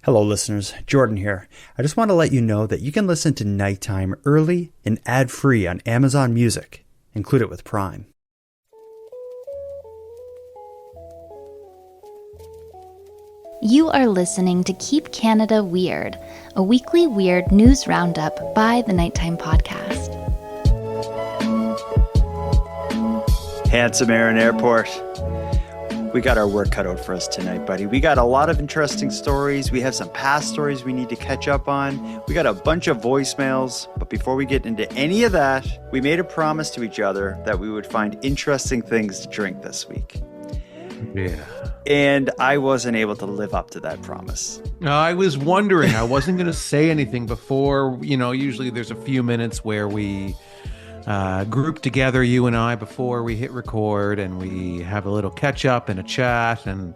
Hello, listeners. Jordan here. I just want to let you know that you can listen to Nighttime early and ad-free on Amazon Music. Include it with Prime. You are listening to Keep Canada Weird, a weekly weird news roundup by the Nighttime Podcast. Handsome Aaron Airport. We got our work cut out for us tonight, buddy. We got a lot of interesting stories. We have some past stories we need to catch up on. We got a bunch of voicemails. But before we get into any of that, we made a promise to each other that we would find interesting things to drink this week. Yeah. And I wasn't able to live up to that promise. I was wondering. I wasn't going to say anything before. Usually there's a few minutes where we group together, you and I, before we hit record, and we have a little catch up and a chat and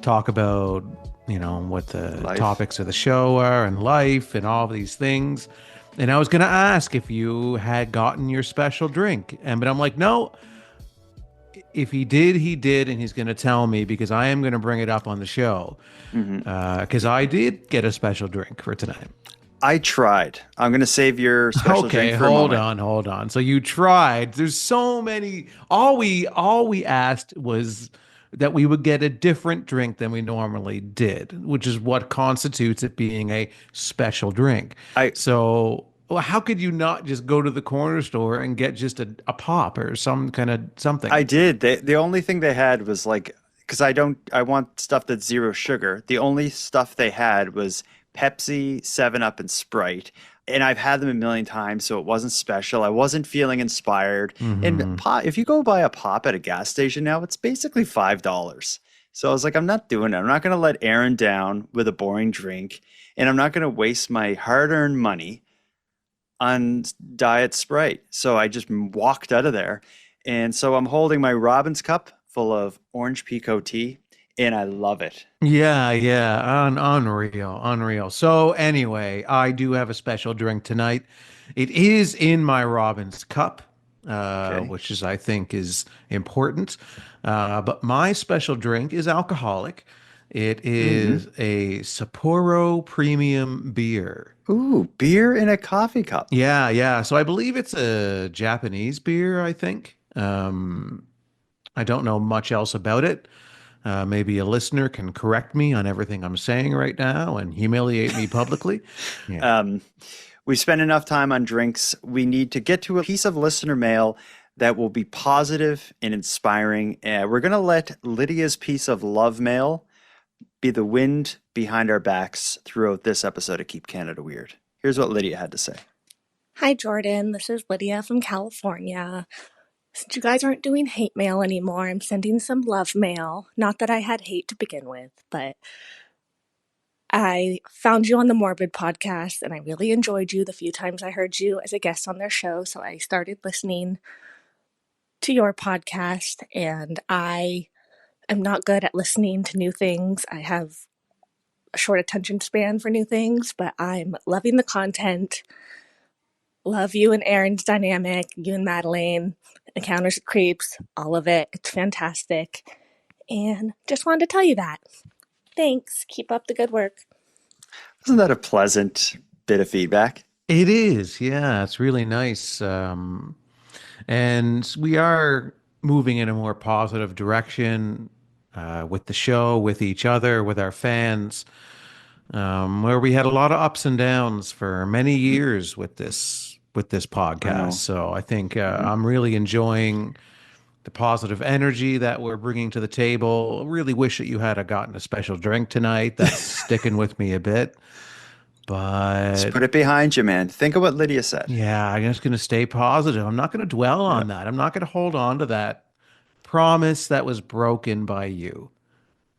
talk about, what the topics of the show are and life and all of these things. And I was going to ask if you had gotten your special drink. But I'm like, no, if he did, he did. And he's going to tell me, because I am going to bring it up on the show. Because I did get a special drink for tonight. I tried. I'm going to save your special drink for a moment. Hold on. So you tried. There's so many. All we asked was that we would get a different drink than we normally did, which is what constitutes it being a special drink. So how could you not just go to the corner store and get just a pop or some kind of something? I did. The only thing they had was because I want stuff that's zero sugar. The only stuff they had was Pepsi, 7-Up, and Sprite. And I've had them a million times, so it wasn't special. I wasn't feeling inspired. And if you go buy a pop at a gas station now, it's basically $5. So I was like, I'm not doing it. I'm not going to let Aaron down with a boring drink. And I'm not going to waste my hard-earned money on Diet Sprite. So I just walked out of there. And so I'm holding my Robbins cup full of orange pekoe tea. And I love it. Yeah. Unreal. So anyway, I do have a special drink tonight. It is in my Robbins cup, which I think is important. But my special drink is alcoholic. It is a Sapporo premium beer. Ooh, beer in a coffee cup. Yeah. So I believe it's a Japanese beer, I think. I don't know much else about it. Maybe a listener can correct me on everything I'm saying right now and humiliate me publicly. Yeah. We spent enough time on drinks. We need to get to a piece of listener mail that will be positive and inspiring. We're going to let Lydia's piece of love mail be the wind behind our backs throughout this episode of Keep Canada Weird. Here's what Lydia had to say. Hi, Jordan. This is Lydia from California. Since you guys aren't doing hate mail anymore, I'm sending some love mail. Not that I had hate to begin with, but I found you on the Morbid podcast, and I really enjoyed you the few times I heard you as a guest on their show, so I started listening to your podcast, and I am not good at listening to new things. I have a short attention span for new things, but I'm loving the content. Love you and Aaron's dynamic, you and Madeline, Encounters of Creeps, all of it. It's fantastic. And just wanted to tell you that. Thanks. Keep up the good work. Isn't that a pleasant bit of feedback? It is. Yeah, it's really nice. And we are moving in a more positive direction with the show, with each other, with our fans, where we had a lot of ups and downs for many years with this podcast. So I think I'm really enjoying the positive energy that we're bringing to the table. Really wish that you had gotten a special drink tonight. That's sticking with me a bit. But just put it behind you, man. Think of what Lydia said. Yeah, I'm just going to stay positive. I'm not going to dwell on that. I'm not going to hold on to that promise that was broken by you.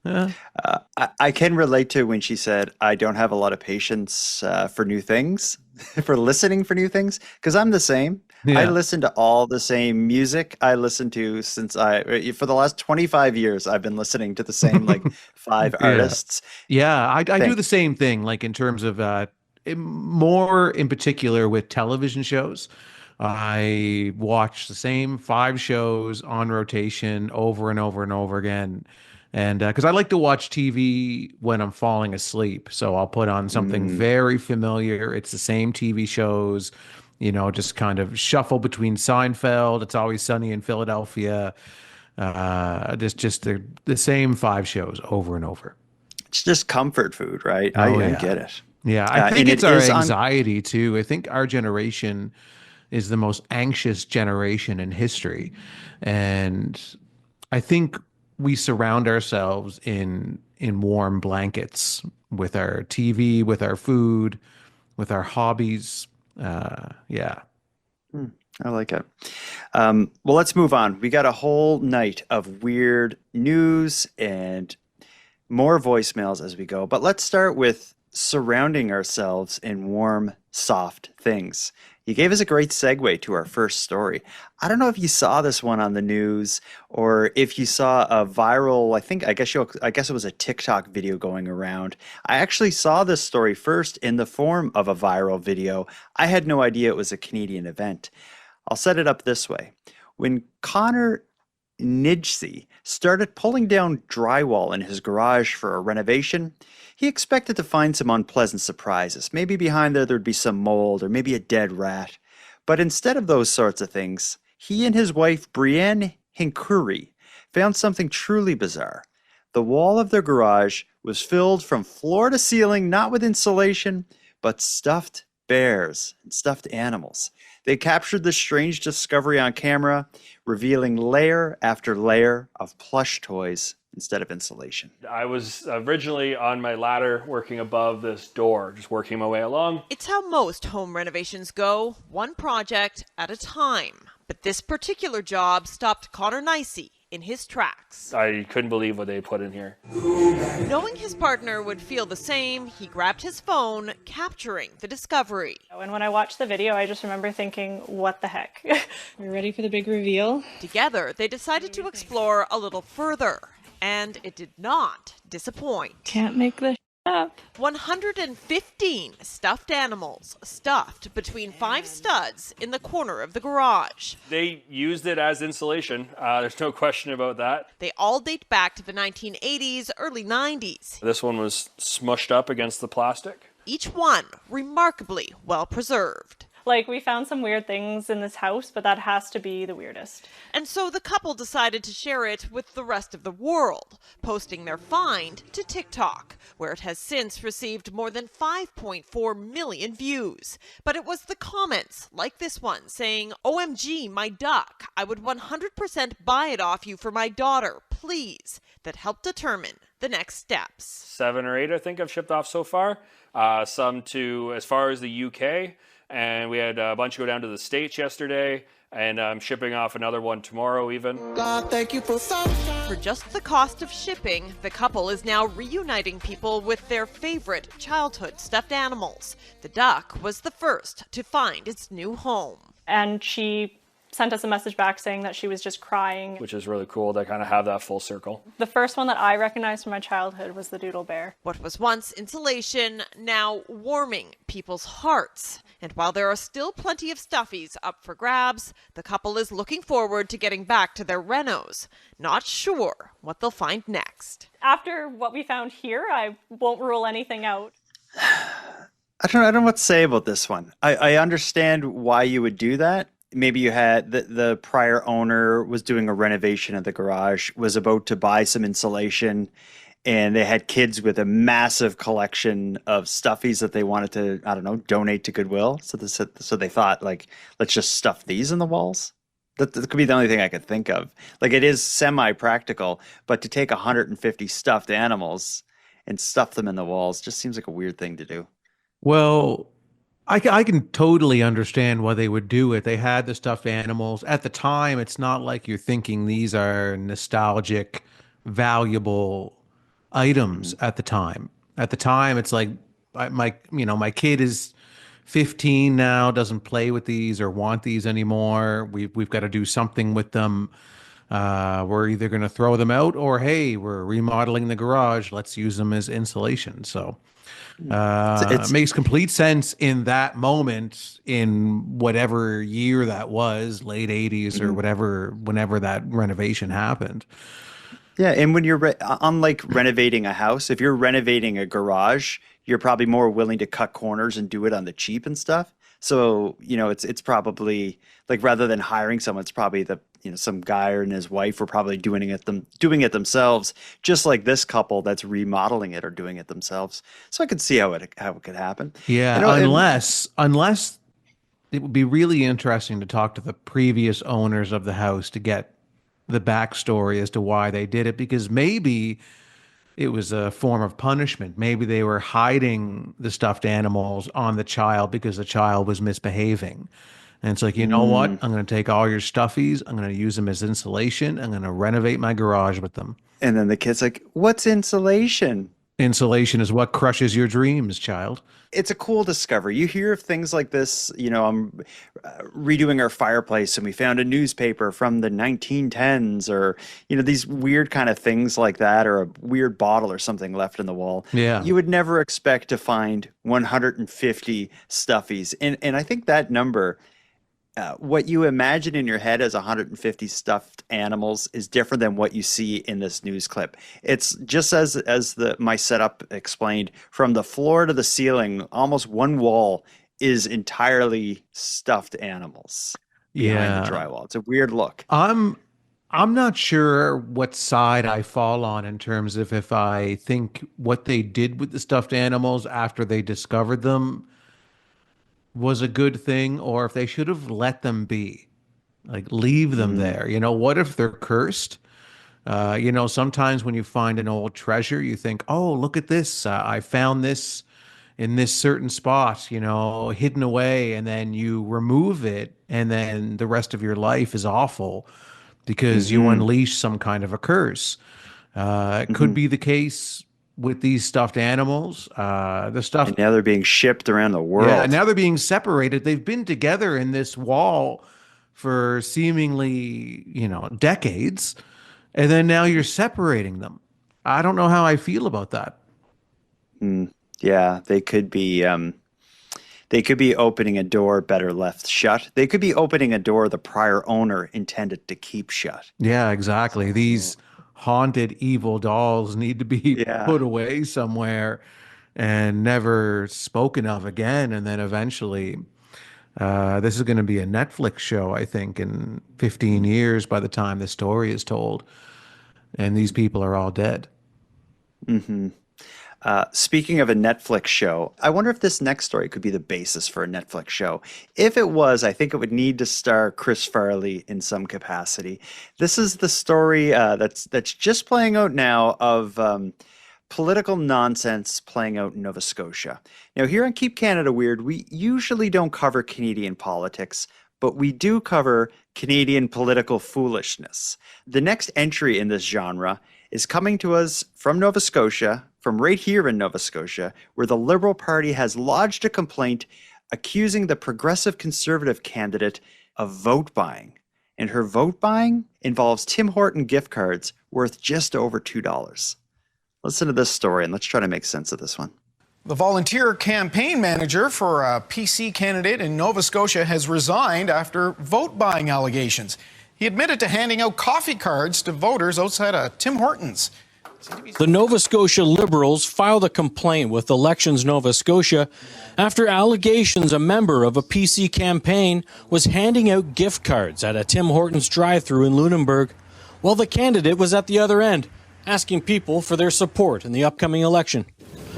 I can relate to when she said, I don't have a lot of patience for new things, for listening for new things, because I'm the same. Yeah. I listen to all the same music I listen to for the last 25 years, I've been listening to the same 5 artists. Yeah, I do the same thing, in terms of more in particular with television shows. I watch the same 5 shows on rotation over and over and over again. And because I like to watch TV when I'm falling asleep, so I'll put on something Mm, very familiar. It's the same TV shows, just kind of shuffle between Seinfeld, It's Always Sunny in Philadelphia, just the same five shows over and over. it's just comfort food, right? Oh I yeah. get it. Yeah, I think And it's it our is on. anxiety too. I think our generation is the most anxious generation in history. And I think we surround ourselves in warm blankets with our TV, with our food, with our hobbies. Yeah. Hmm, I like it. Well, let's move on. We got a whole night of weird news and more voicemails as we go, but let's start with surrounding ourselves in warm, soft things. You gave us a great segue to our first story. I don't know if you saw this one on the news or if you saw a viral, I guess it was a TikTok video going around. I actually saw this story first in the form of a viral video. I had no idea it was a Canadian event. I'll set it up this way. When Connor Nijse started pulling down drywall in his garage for a renovation, he expected to find some unpleasant surprises. Maybe behind there'd be some mold or maybe a dead rat. But instead of those sorts of things, he and his wife Brienne Hincuri found something truly bizarre. The wall of their garage was filled from floor to ceiling, not with insulation, but stuffed bears and stuffed animals. They captured this strange discovery on camera, revealing layer after layer of plush toys instead of insulation. I was originally on my ladder working above this door, just working my way along. It's how most home renovations go, one project at a time. But this particular job stopped Connor Nicey in his tracks. I couldn't believe what they put in here. Knowing his partner would feel the same, he grabbed his phone, capturing the discovery. And when I watched the video, I just remember thinking, what the heck? We're ready for the big reveal. Together, they decided to explore a little further, and it did not disappoint. Can't make this up. 115 stuffed animals stuffed between 5 studs in the corner of the garage. They used it as insulation. There's no question about that. They all date back to the 1980s, early 90s. This one was smushed up against the plastic. Each one remarkably well preserved. Like, we found some weird things in this house, but that has to be the weirdest. And so the couple decided to share it with the rest of the world, posting their find to TikTok, where it has since received more than 5.4 million views. But it was the comments, like this one, saying, "OMG, my duck, I would 100% buy it off you for my daughter, please," that helped determine the next steps. 7 or 8, I think, I've shipped off so far. Some to as far as the UK. And we had a bunch go down to the States yesterday, and I'm shipping off another one tomorrow even. God, thank you for sunshine. For just the cost of shipping, the couple is now reuniting people with their favorite childhood stuffed animals. The duck was the first to find its new home. And she sent us a message back saying that she was just crying. Which is really cool to kind of have that full circle. The first one that I recognized from my childhood was the doodle bear. What was once insulation, now warming people's hearts. And while there are still plenty of stuffies up for grabs, the couple is looking forward to getting back to their renos. Not sure what they'll find next. After what we found here, I won't rule anything out. I don't know what to say about this one. I understand why you would do that. Maybe you had the prior owner was doing a renovation of the garage, was about to buy some insulation, and they had kids with a massive collection of stuffies that they wanted to, I don't know, donate to Goodwill. So they thought, like, let's just stuff these in the walls. That could be the only thing I could think of. Like, it is semi-practical, but to take 150 stuffed animals and stuff them in the walls just seems like a weird thing to do. Well, I can totally understand why they would do it. They had the stuffed animals. At the time, it's not like you're thinking these are nostalgic, valuable items at the time. At the time, it's like my kid is 15 now, doesn't play with these or want these anymore. We've got to do something with them. We're either going to throw them out or, hey, we're remodeling the garage. Let's use them as insulation. So it makes complete sense in that moment, in whatever year that was, late 80s or whatever, whenever that renovation happened. Yeah, and when you're unlike renovating a house, if you're renovating a garage, you're probably more willing to cut corners and do it on the cheap and stuff. So, it's probably like rather than hiring someone, it's probably some guy and his wife were probably doing it themselves, just like this couple that's remodeling it or doing it themselves. So I could see how it could happen. Yeah, unless it would be really interesting to talk to the previous owners of the house to get the backstory as to why they did it, because maybe it was a form of punishment. Maybe they were hiding the stuffed animals on the child because the child was misbehaving. And it's like, you know what? I'm going to take all your stuffies. I'm going to use them as insulation. I'm going to renovate my garage with them. And then the kid's like, "What's insulation?" Insulation is what crushes your dreams, child. It's a cool discovery. You hear of things like this. I'm redoing our fireplace and we found a newspaper from the 1910s, or these weird kind of things like that, or a weird bottle or something left in the wall. Yeah. You would never expect to find 150 stuffies. And I think that number, what you imagine in your head as 150 stuffed animals is different than what you see in this news clip. It's just as my setup explained, from the floor to the ceiling, almost one wall is entirely stuffed animals behind the drywall. It's a weird look. I'm not sure what side I fall on in terms of if I think what they did with the stuffed animals after they discovered them was a good thing, or if they should have let them be, like leave them there. What if they're cursed? Sometimes when you find an old treasure, you think, oh, look at this. I found this in this certain spot, hidden away. And then you remove it. And then the rest of your life is awful because you unleash some kind of a curse. It could be the case with these stuffed animals. And now they're being shipped around the world. Yeah, now they're being separated. They've been together in this wall for seemingly, decades. And then now you're separating them. I don't know how I feel about that. Yeah, they could be opening a door better left shut. They could be opening a door the prior owner intended to keep shut. Yeah, exactly. These haunted evil dolls need to be put away somewhere and never spoken of again. And then eventually, this is going to be a Netflix show, I think, in 15 years by the time the story is told. And these people are all dead. Speaking of a Netflix show, I wonder if this next story could be the basis for a Netflix show. If it was, I think it would need to star Chris Farley in some capacity. This is the story that's just playing out now of political nonsense playing out in Nova Scotia. Now, here on Keep Canada Weird, we usually don't cover Canadian politics, but we do cover Canadian political foolishness. The next entry in this genre is coming to us from Nova Scotia, from right here in Nova Scotia, where the Liberal Party has lodged a complaint accusing the Progressive Conservative candidate of vote buying. And her vote buying involves Tim Horton gift cards worth just over $2. Listen to this story and let's try to make sense of this one. The volunteer campaign manager for a PC candidate in Nova Scotia has resigned after vote buying allegations. He admitted to handing out coffee cards to voters outside a Tim Hortons. The Nova Scotia Liberals filed a complaint with Elections Nova Scotia after allegations a member of a PC campaign was handing out gift cards at a Tim Hortons drive-thru in Lunenburg while the candidate was at the other end, asking people for their support in the upcoming election.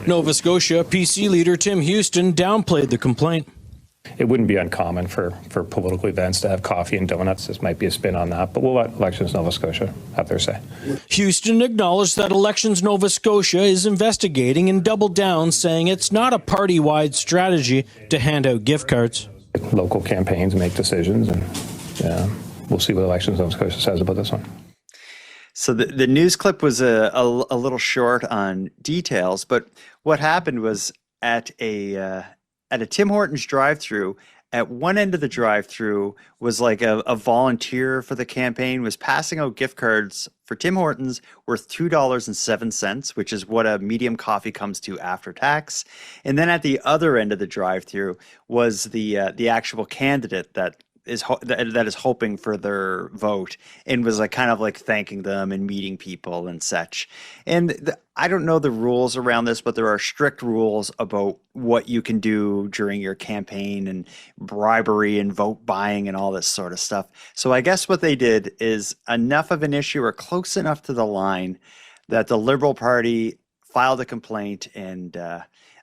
Nova Scotia PC leader Tim Houston downplayed the complaint. It wouldn't be uncommon for political events to have coffee and donuts. This might be a spin on that, but we'll let Elections Nova Scotia have their say. Houston acknowledged that Elections Nova Scotia is investigating and doubled down, saying it's not a party-wide strategy to hand out gift cards. Local campaigns make decisions, and we'll see what Elections Nova Scotia says about this one. So the news clip was a little short on details, but what happened was at a Tim Hortons drive-thru, at one end of the drive-thru was like a volunteer for the campaign was passing out gift cards for Tim Hortons worth $2.07, which is what a medium coffee comes to after tax. And then at the other end of the drive-thru was the actual candidate that that is hoping for their vote, and was like kind of like thanking them and meeting people and such. And I don't know the rules around this, but there are strict rules about what you can do during your campaign and bribery and vote buying and all this sort of stuff. So I guess what they did is enough of an issue or close enough to the line that the Liberal Party filed a complaint, and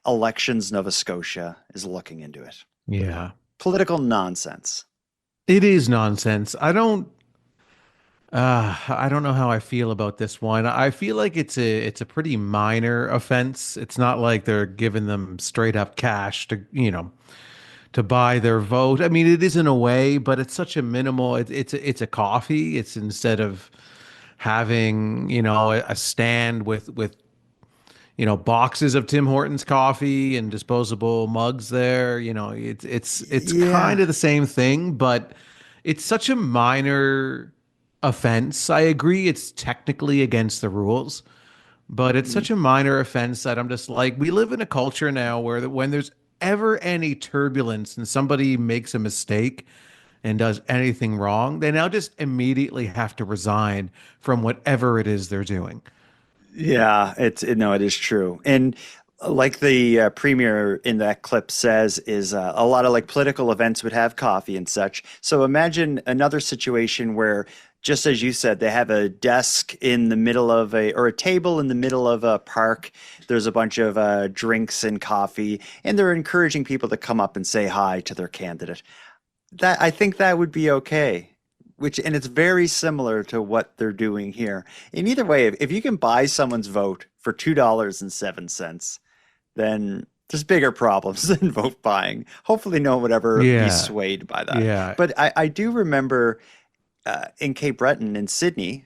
Elections Nova Scotia is looking into it. Yeah. Political nonsense. It is nonsense. I don't know how I feel about this one. I feel like it's a pretty minor offense. It's not like they're giving them straight up cash to buy their vote. I mean, it is in a way, but it's such a minimal. It's a coffee. It's instead of having a stand with boxes of Tim Hortons coffee and disposable mugs there. It's kind of the same thing, but it's such a minor offense. I agree it's technically against the rules, but it's such a minor offense that I'm just like, we live in a culture now where when there's ever any turbulence and somebody makes a mistake and does anything wrong, they now just immediately have to resign from whatever it is they're doing. Yeah, it is true. And like the premier in that clip says, is a lot of like political events would have coffee and such. So imagine another situation where, just as you said, they have a desk in the middle of or a table in the middle of a park. There's a bunch of drinks and coffee, and they're encouraging people to come up and say hi to their candidate. I think that would be okay. And it's very similar to what they're doing here. In either way, if you can buy someone's vote for $2.07, then there's bigger problems than vote buying. Hopefully no one would ever be swayed by that. Yeah. But I do remember in Cape Breton in Sydney,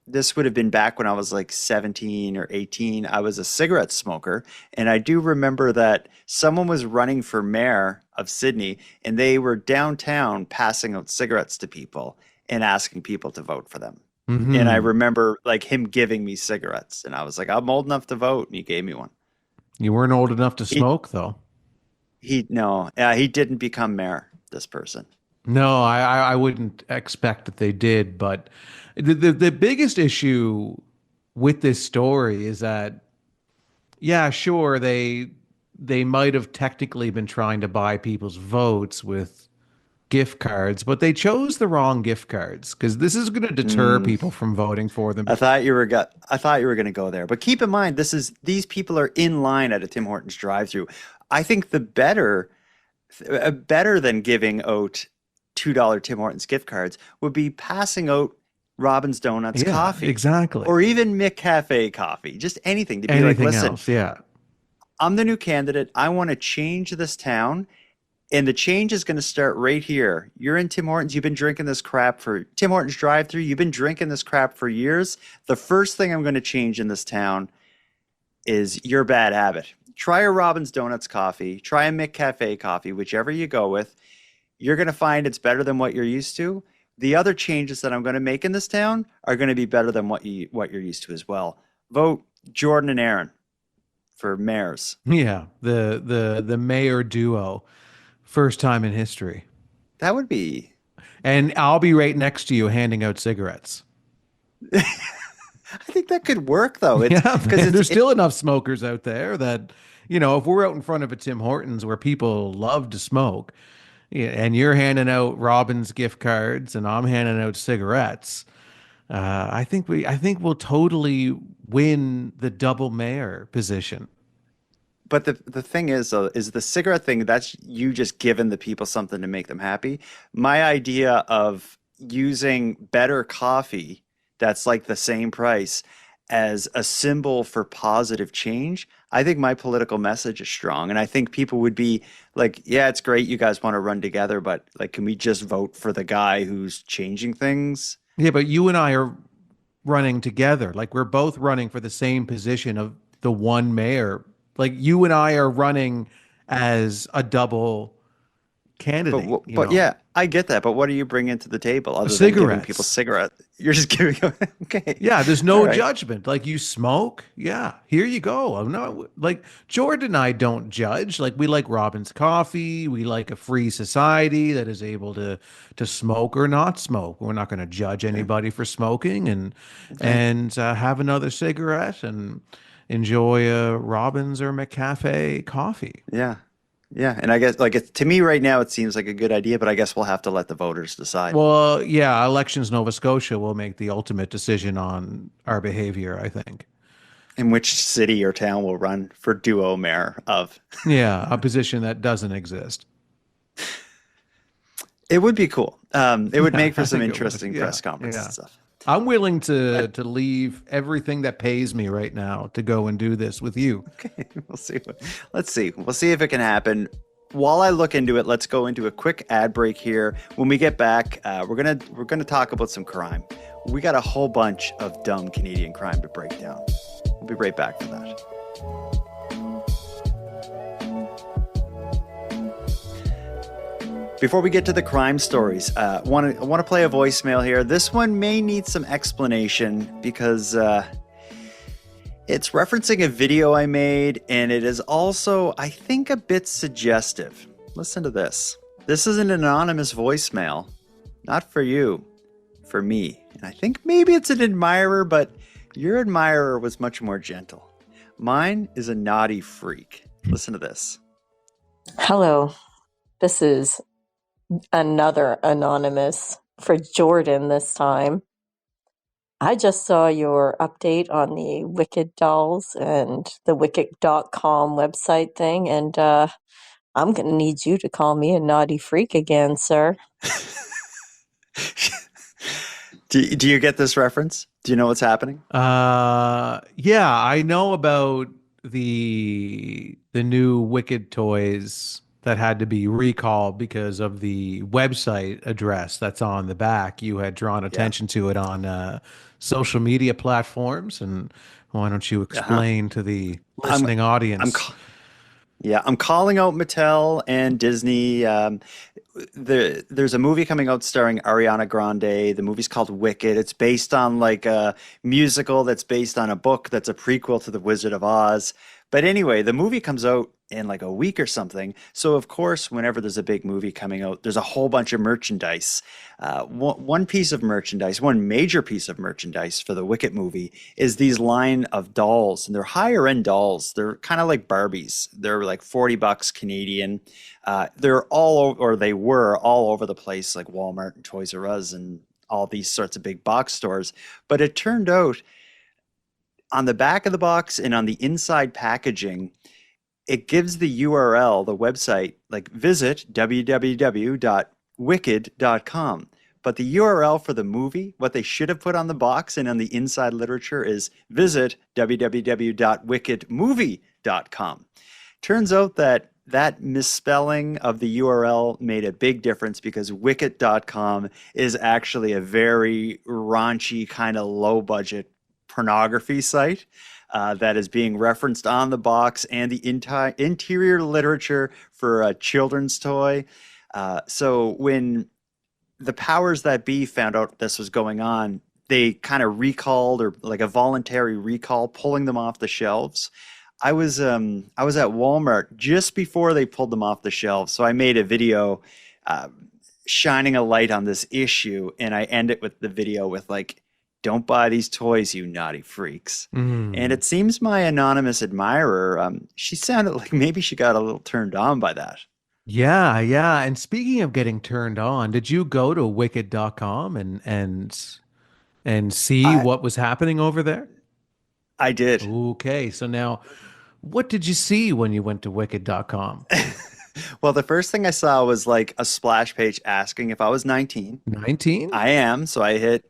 this would have been back when I was like 17 or 18. I was a cigarette smoker. And I do remember that someone was running for mayor of Sydney, and they were downtown passing out cigarettes to people and asking people to vote for them. Mm-hmm. And I remember like him giving me cigarettes, and I was like, I'm old enough to vote. And he gave me one. You weren't old enough to smoke, though. He didn't become mayor, this person. No, I wouldn't expect that they did. But the biggest issue with this story is that, yeah, sure, they might have technically been trying to buy people's votes with gift cards, but they chose the wrong gift cards, because this is going to deter people from voting for them. I thought you were going to go there, but keep in mind, these people are in line at a Tim Hortons drive-through. I think the better than giving out $2 Tim Hortons gift cards would be passing out Robin's Donuts coffee. Exactly. Or even McCafe coffee. Just anything to be anything like, listen, else, yeah. I'm the new candidate. I want to change this town. And the change is going to start right here. You're in Tim Hortons. You've been drinking this crap for Tim Hortons drive-through. You've been drinking this crap for years. The first thing I'm going to change in this town is your bad habit. Try a Robin's Donuts coffee. Try a McCafe coffee, whichever you go with. You're going to find it's better than what you're used to. The other changes that I'm going to make in this town are going to be better than what you're used to as well. Vote Jordan and Aaron for mayors. Yeah, the mayor duo, first time in history. That would be. And I'll be right next to you handing out cigarettes. I think that could work, though. Because there's still enough smokers out there that, if we're out in front of a Tim Hortons where people love to smoke, and you're handing out Robin's gift cards and I'm handing out cigarettes, I think we'll totally win the double mayor position. But the thing is, though, is the cigarette thing, that's you just giving the people something to make them happy. My idea of using better coffee that's like the same price as a symbol for positive change, I think my political message is strong. And I think people would be like, yeah, it's great you guys want to run together, but like, can we just vote for the guy who's changing things? Yeah, but you and I are running together. Like, we're both running for the same position of the one mayor. Like, you and I are running as a double candidate. But yeah, I get that. But what do you bring into the table other than giving people cigarettes? You're just giving them. Okay. Yeah, there's no All right. judgment. Like, you smoke, yeah, here you go. I'm not like Jordan and I don't judge. Like, we like Robin's coffee. We like a free society that is able to smoke or not smoke. We're not going to judge anybody for smoking, and have another cigarette and enjoy a Robin's or McCafe coffee. Yeah. Yeah, and I guess to me right now it seems like a good idea, but I guess we'll have to let the voters decide. Well, yeah, Elections Nova Scotia will make the ultimate decision on our behavior, I think. In which city or town will run for duo mayor of. Yeah, a position that doesn't exist. It would be cool. It would make for I some think it would. interesting Yeah, press conference yeah. and stuff. I'm willing to leave everything that pays me right now to go and do this with you. Okay, we'll see. Let's see. We'll see if it can happen. While I look into it, let's go into a quick ad break here. When we get back, we're gonna talk about some crime. We got a whole bunch of dumb Canadian crime to break down. We'll be right back for that. Before we get to the crime stories, I want to play a voicemail here. This one may need some explanation because it's referencing a video I made, and it is also, I think, a bit suggestive. Listen to this. This is an anonymous voicemail, not for you, for me. And I think maybe it's an admirer, but your admirer was much more gentle. Mine is a naughty freak. Listen to this. Hello, this is another anonymous for Jordan this time. I just saw your update on the Wicked dolls and the Wicked.com website thing, and I'm going to need you to call me a naughty freak again, sir. Do you get this reference? Do you know what's happening? Yeah, I know about the new Wicked toys that had to be recalled because of the website address that's on the back. You had drawn attention to it on social media platforms, and why don't you explain to the listening audience? I'm calling out Mattel and Disney. There's a movie coming out starring Ariana Grande. The movie's called Wicked. It's based on like a musical that's based on a book that's a prequel to The Wizard of Oz. But anyway, the movie comes out in like a week or something. So of course, whenever there's a big movie coming out, there's a whole bunch of merchandise. One piece of merchandise, one major piece of merchandise for the Wicked movie is these line of dolls, and they're higher end dolls. They're kind of like Barbies. They're like $40 Canadian. They're they were all over the place, like Walmart and Toys R Us and all these sorts of big box stores. But it turned out on the back of the box and on the inside packaging, it gives the URL, the website, like visit www.wicked.com. But the URL for the movie, what they should have put on the box and on the inside literature is visit www.wickedmovie.com. Turns out that misspelling of the URL made a big difference because wicked.com is actually a very raunchy, kind of low budget pornography site that is being referenced on the box and the interior literature for a children's toy. So when the powers that be found out this was going on, they kind of recalled, or like a voluntary recall, pulling them off the shelves. I was at Walmart just before they pulled them off the shelves, so I made a video shining a light on this issue, and I end it with the video with like, "Don't buy these toys, you naughty freaks." And it seems my anonymous admirer, she sounded like maybe she got a little turned on by that. Yeah, yeah. And speaking of getting turned on, did you go to wicked.com and see what was happening over there? I did. Okay, so now what did you see when you went to wicked.com? Well, the first thing I saw was like a splash page asking if I was 19. 19? I am, so I hit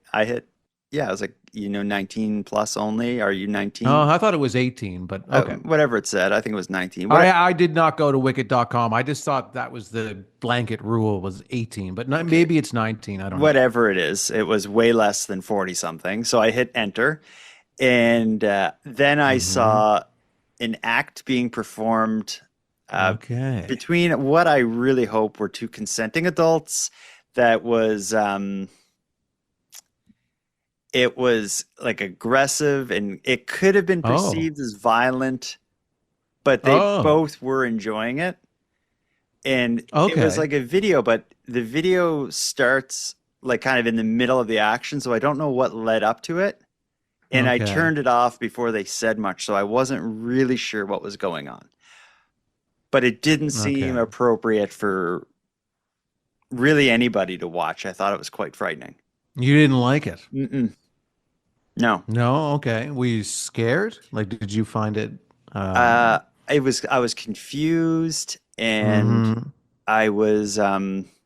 yeah, I was like, 19 plus only. Are you 19? Oh, I thought it was 18, but okay. Whatever it said, I think it was 19. I did not go to wicked.com. I just thought that was the blanket rule was 18, but maybe it's 19. I don't know. Whatever it is, it was way less than 40 something. So I hit enter, and then I saw an act being performed Okay. Between what I really hope were two consenting adults, that was it was like aggressive, and it could have been Oh. perceived as violent, but they Oh. both were enjoying it. And it was Okay. like a video, but the video starts like kind of in the middle of the action, so I don't know what led up to it. And I Okay. turned it off before they said much, so I wasn't really sure what was going on. But it didn't seem Okay. appropriate for really anybody to watch. I thought it was quite frightening. You didn't like it? Mm-mm. No. No. Okay. Were you scared? Like, did you find it? Uh, I was confused, and Mhm. I was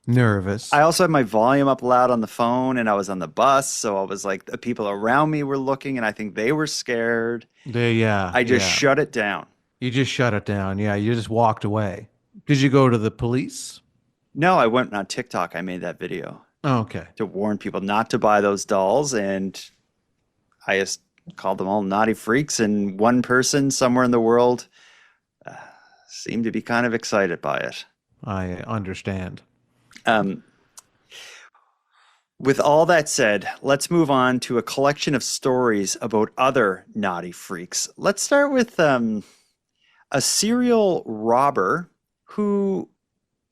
Nervous. I also had my volume up loud on the phone, and I was on the bus, so I was like the people around me were looking, and I think they were scared. Yeah. I just Yeah. shut it down. You just shut it down. Yeah. You just walked away. Did you go to the police? No, I went on TikTok. I made that video Okay. to warn people not to buy those dolls, and I just called them all naughty freaks, and one person somewhere in the world uh, seemed to be kind of excited by it. I understand. Um, with all that said, let's move on to a collection of stories about other naughty freaks. Let's start with a serial robber who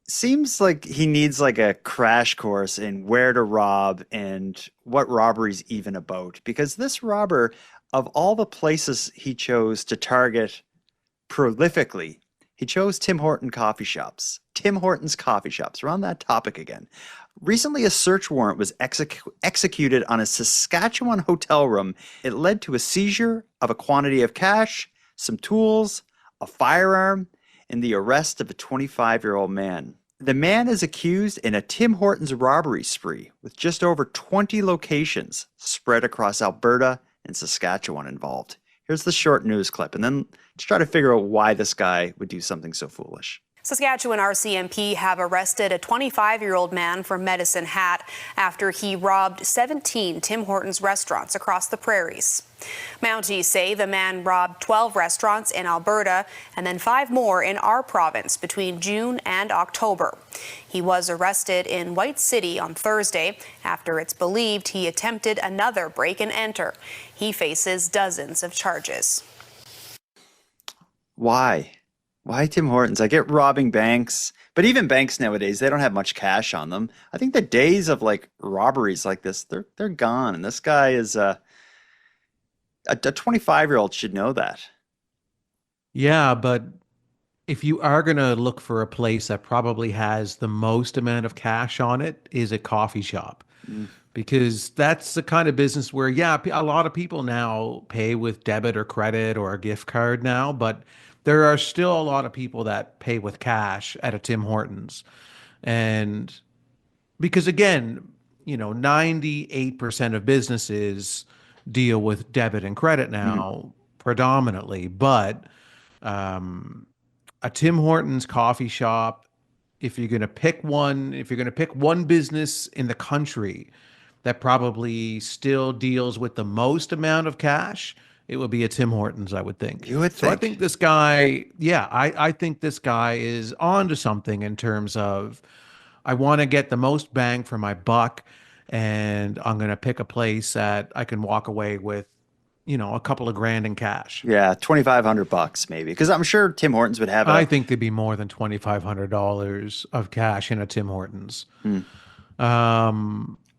seems like he needs like a crash course in where to rob and what robbery's even about. Because this robber, of all the places he chose to target prolifically, he chose Tim Horton coffee shops. Tim Hortons coffee shops. We're on that topic again. Recently, a search warrant was executed on a Saskatchewan hotel room. It led to a seizure of a quantity of cash, some tools, a firearm, and the arrest of a 25-year-old man. The man is accused in a Tim Hortons robbery spree with just over 20 locations spread across Alberta and Saskatchewan involved. Here's the short news clip, and then let's try to figure out why this guy would do something so foolish. Saskatchewan RCMP have arrested a 25-year-old man from Medicine Hat after he robbed 17 Tim Hortons restaurants across the prairies. Mounties say the man robbed 12 restaurants in Alberta and then 5 more in our province between June and October. He was arrested in White City on Thursday after it's believed he attempted another break and enter. He faces dozens of charges. Why? Why Tim Hortons? I get robbing banks, but even banks nowadays, they don't have much cash on them. I think the days of like robberies like this, they're gone. And this guy is a 25-year-old should know that. Yeah, but if you are going to look for a place that probably has the most amount of cash on it, is a coffee shop. Mm. Because that's the kind of business where, yeah, a lot of people now pay with debit or credit or a gift card now, but there are still a lot of people that pay with cash at a Tim Hortons. And because again, 98% of businesses deal with debit and credit now predominantly, but a Tim Hortons coffee shop, if you're going to pick one business in the country that probably still deals with the most amount of cash, it would be a Tim Hortons, I would think. You would So I think. think this guy, yeah, I think this guy is onto something in terms of I want to get the most bang for my buck, and I'm going to pick a place that I can walk away with, a couple of grand in cash. Yeah, $2,500 maybe, because I'm sure Tim Hortons would have I a. think there'd be more than $2,500 of cash in a Tim Hortons.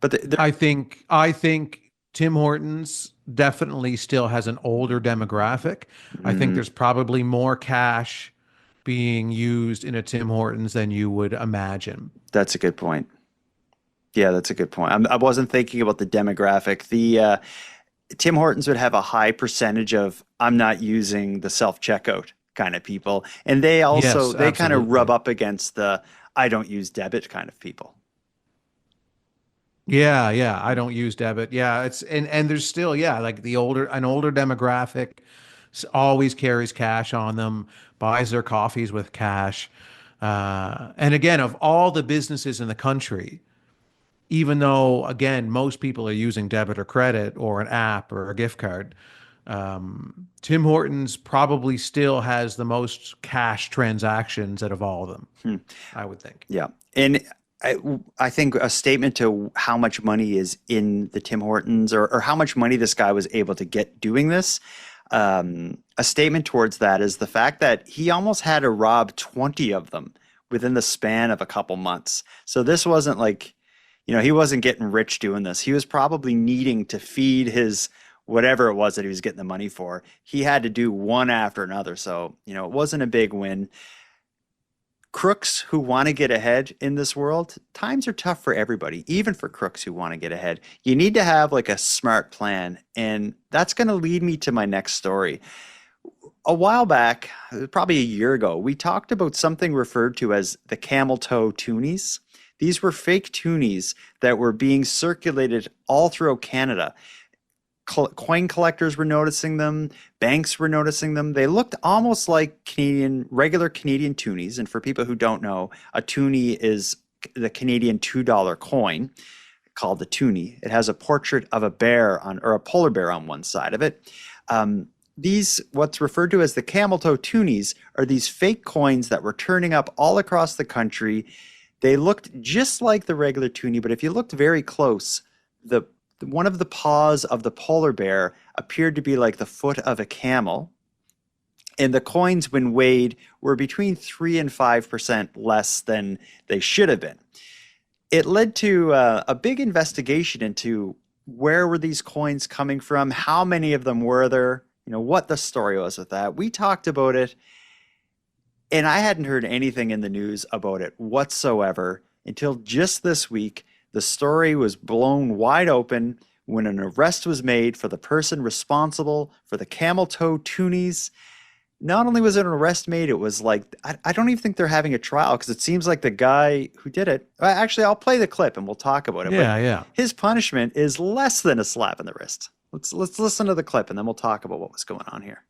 But I think Tim Hortons definitely still has an older demographic. I think there's probably more cash being used in a Tim Hortons than you would imagine. That's a good point. Yeah, that's a good point. I wasn't thinking about the demographic. The Tim Hortons would have a high percentage of I'm not using the self-checkout kind of people. And they also, Yes, they kind of rub absolutely. up against the I don't use debit kind of people. Yeah, I don't use debit. Yeah, it's and there's still, yeah, like an older demographic always carries cash on them, buys their coffees with cash. And again, of all the businesses in the country, even though again most people are using debit or credit or an app or a gift card, Tim Hortons probably still has the most cash transactions out of all of them, I would think. Yeah. And I think a statement to how much money is in the Tim Hortons or how much money this guy was able to get doing this, a statement towards that is the fact that he almost had to rob 20 of them within the span of a couple months. So this wasn't like, he wasn't getting rich doing this. He was probably needing to feed his whatever it was that he was getting the money for. He had to do one after another. So, it wasn't a big win. Crooks who want to get ahead in this world, times are tough for everybody, even for crooks who want to get ahead. You need to have like a smart plan. And that's going to lead me to my next story. A while back, probably a year ago, we talked about something referred to as the camel toe toonies. These were fake toonies that were being circulated all throughout Canada. Coin collectors were noticing them. Banks were noticing them. They looked almost like regular Canadian toonies. And for people who don't know, a toonie is the Canadian $2 coin called the toonie. It has a portrait of a bear or a polar bear on one side of it. These, what's referred to as the camel toe toonies, are these fake coins that were turning up all across the country. They looked just like the regular toonie, but if you looked very close, one of the paws of the polar bear appeared to be like the foot of a camel. And the coins, when weighed, were between 3 and 5% less than they should have been. It led to a big investigation into where were these coins coming from, how many of them were there, what the story was with that. We talked about it, and I hadn't heard anything in the news about it whatsoever until just this week. The story was blown wide open when an arrest was made for the person responsible for the camel toe toonies. Not only was it an arrest made, it was like, I don't even think they're having a trial because it seems like the guy who did it, actually, I'll play the clip and we'll talk about it. Yeah. His punishment is less than a slap in the wrist. Let's listen to the clip and then we'll talk about what was going on here.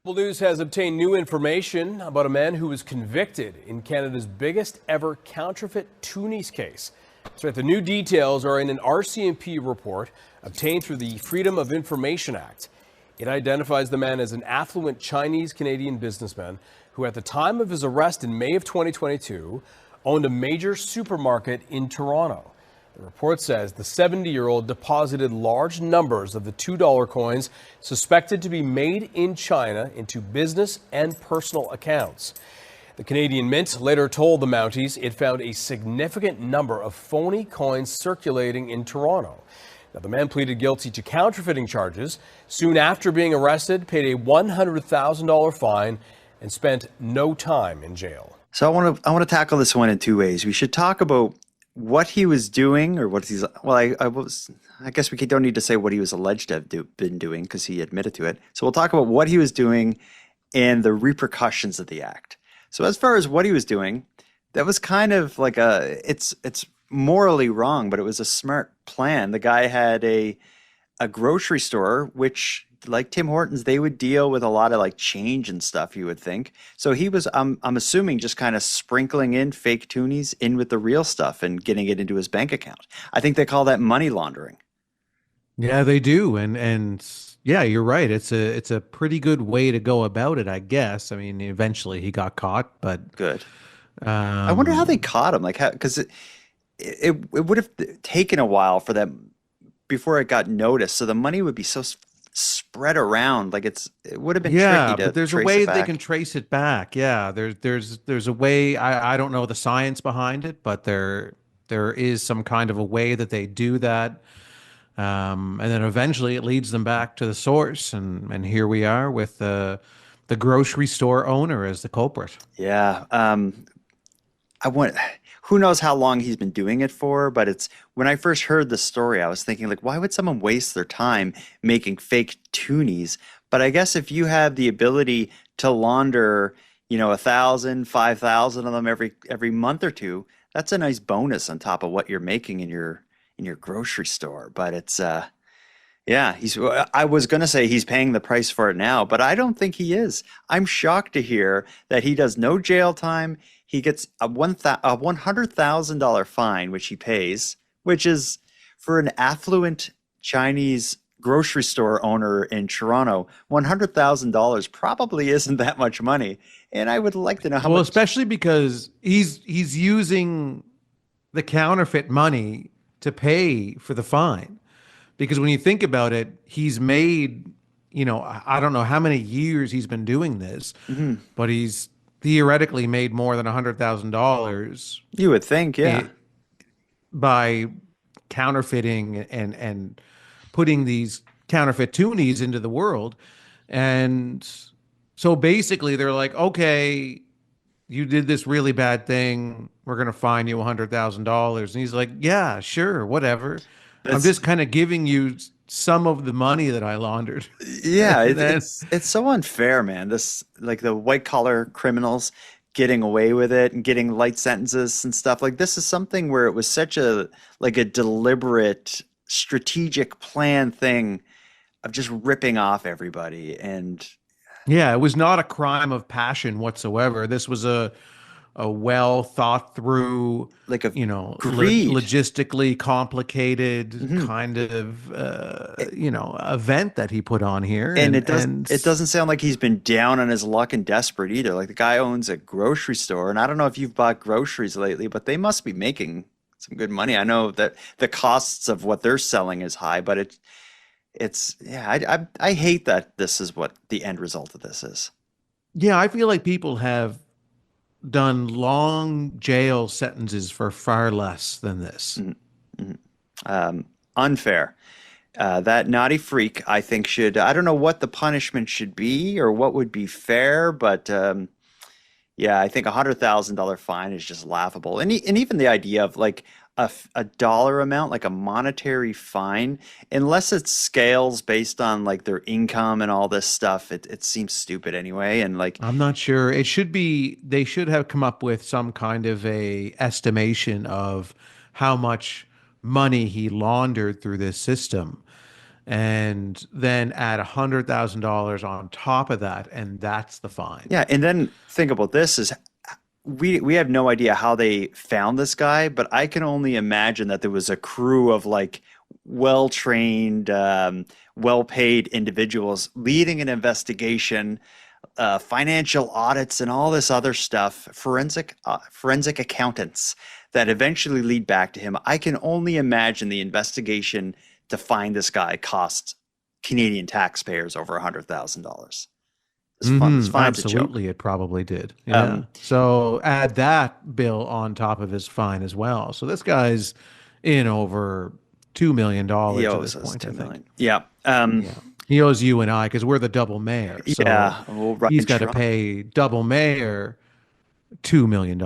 Global News has obtained new information about a man who was convicted in Canada's biggest ever counterfeit toonies case. That's right, the new details are in an RCMP report obtained through the Freedom of Information Act. It identifies the man as an affluent Chinese-Canadian businessman who, at the time of his arrest in May of 2022, owned a major supermarket in Toronto. The report says the 70-year-old deposited large numbers of the $2 coins suspected to be made in China into business and personal accounts. The Canadian Mint later told the Mounties it found a significant number of phony coins circulating in Toronto. Now, the man pleaded guilty to counterfeiting charges. Soon after being arrested, paid a $100,000 fine and spent no time in jail. So I want to tackle this one in two ways. We should talk about what he was doing, or what he's, well, I guess we don't need to say what he was alleged to have been doing because he admitted to it. So we'll talk about what he was doing and the repercussions of the act. So as far as what he was doing, that was kind of like it's morally wrong, but it was a smart plan. The guy had a grocery store, which, like Tim Hortons, they would deal with a lot of like change and stuff, you would think. So he was, I'm assuming, just kind of sprinkling in fake toonies in with the real stuff and getting it into his bank account. I think they call that money laundering. Yeah, they do. And yeah, you're right. It's a pretty good way to go about it, I guess. I mean, eventually he got caught, but good. I wonder how they caught him. Like, how, because it would have taken a while for them before it got noticed. So the money would be so spread around. Like it would have been tricky to but there's a way they can trace it back. Yeah, there's a way. I don't know the science behind it, but there is some kind of a way that they do that. And then eventually it leads them back to the source, and here we are with the grocery store owner as the culprit. Yeah. Who knows how long he's been doing it for, but it's, when I first heard the story, I was thinking, like, why would someone waste their time making fake toonies? But I guess if you have the ability to launder, 1,000, 5,000 of them every month or two, that's a nice bonus on top of what you're making in your grocery store. But it's yeah, I was going to say he's paying the price for it now, but I don't think he is. I'm shocked to hear that he does no jail time. He gets a $100,000 fine, which he pays, which is, for an affluent Chinese grocery store owner in Toronto, $100,000 probably isn't that much money. And I would like to know how much. Especially because he's using the counterfeit money to pay for the fine. Because when you think about it, he's made, I don't know how many years he's been doing this, but he's theoretically made more than $100,000. You would think, yeah. By counterfeiting and putting these counterfeit toonies into the world. And so basically they're like, okay, you did this really bad thing. We're going to fine you $100,000. And he's like, yeah, sure, whatever. I'm just kind of giving you some of the money that I laundered. Yeah, it's so unfair, man. This, like, the white collar criminals getting away with it and getting light sentences and stuff. Like, this is something where it was such a deliberate, strategic plan thing of just ripping off everybody. And yeah, it was not a crime of passion whatsoever. This was a well thought through, like a greed. Logistically complicated kind of event that he put on here. And it doesn't sound like he's been down on his luck and desperate either. Like, the guy owns a grocery store, and I don't know if you've bought groceries lately, but they must be making some good money. I know that the costs of what they're selling is high, but I hate that this is what the end result of this is. Yeah, I feel like people have done long jail sentences for far less than this. Unfair. That naughty freak, I think, I don't know what the punishment should be or what would be fair, but yeah, I think $100,000 fine is just laughable. And even the idea of like a dollar amount, like a monetary fine, unless it scales based on like their income and all this stuff, it seems stupid anyway. And like, I'm not sure. They should have come up with some kind of a estimation of how much money he laundered through this system, and then add $100,000 on top of that, and that's the fine. Yeah, and then think about this is we have no idea how they found this guy, but I can only imagine that there was a crew of like well-trained, well-paid individuals leading an investigation, financial audits and all this other stuff, forensic accountants that eventually lead back to him. I can only imagine the investigation to find this guy cost Canadian taxpayers over $100,000. Absolutely, it probably did. Yeah. So add that bill on top of his fine as well. So this guy's in over $2 million at this point, I think. Yeah. He owes you and I because we're the double mayor. So yeah. He's got to pay double mayor $2 million.